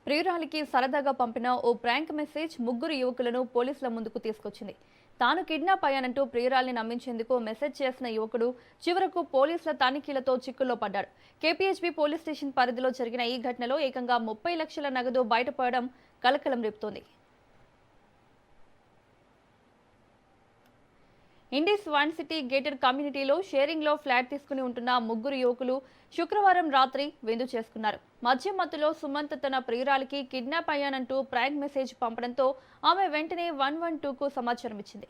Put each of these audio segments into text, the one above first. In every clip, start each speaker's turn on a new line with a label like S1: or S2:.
S1: ప్రియురాలికి సరదాగా పంపిన ఓ prank message ముగ్గురు యువకులను పోలీసుల ముందుకు తీసుకొచ్చింది. తాను కిడ్నాప్ అయ్యానంటూ ప్రియురాల్ని నమ్మించేందుకు మెసేజ్ చేసిన యువకుడు చివరకు పోలీసుల తనిఖీలతో చిక్కుల్లో పడ్డాడు. కేపీహెచ్బీ పోలీస్ స్టేషన్ పరిధిలో జరిగిన ఈ ఘటనలో ఏకంగా 30 లక్షల నగదు బయటపడడం కలకలం రేపుతోంది. ఇండీస్ వన్ సిటీ గేటెడ్ కమ్యూనిటీలో షేరింగ్లో ఫ్లాట్ తీసుకుని ఉంటున్న ముగ్గురు యువకులు శుక్రవారం రాత్రి విందు చేసుకున్నారు. మధ్య మత్తులో సుమంత్ తన ప్రియురాలికి కిడ్నాప్ అయ్యానంటూ ప్రాంక్ మెసేజ్ పంపడంతో ఆమె వెంటనే 112కు సమాచారం ఇచ్చింది.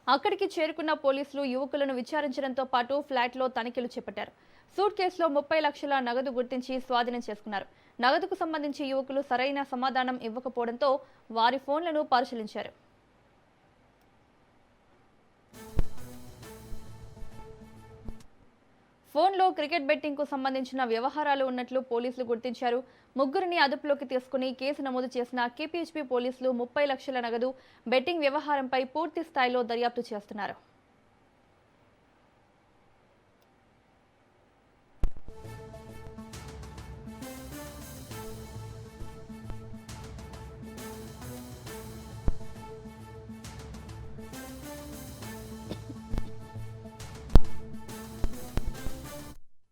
S1: అక్కడికి చేరుకున్న పోలీసులు యువకులను విచారించడంతో పాటు ఫ్లాట్లో తనిఖీలు చేపట్టారు. సూట్ కేసులో 30 లక్షల నగదు గుర్తించి స్వాధీనం చేసుకున్నారు. నగదుకు సంబంధించి యువకులు సరైన సమాధానం ఇవ్వకపోవడంతో వారి ఫోన్లను పరిశీలించారు. ఫోన్లో క్రికెట్ బెట్టింగ్ కు సంబంధించిన వ్యవహారాలు ఉన్నట్లు పోలీసులు గుర్తించారు. ముగ్గురిని అదుపులోకి తీసుకుని కేసు నమోదు చేసిన కేపీహెచ్బీ పోలీసులు 30 లక్షల నగదు బెట్టింగ్ వ్యవహారంపై పూర్తి స్థాయిలో దర్యాప్తు చేస్తున్నారు.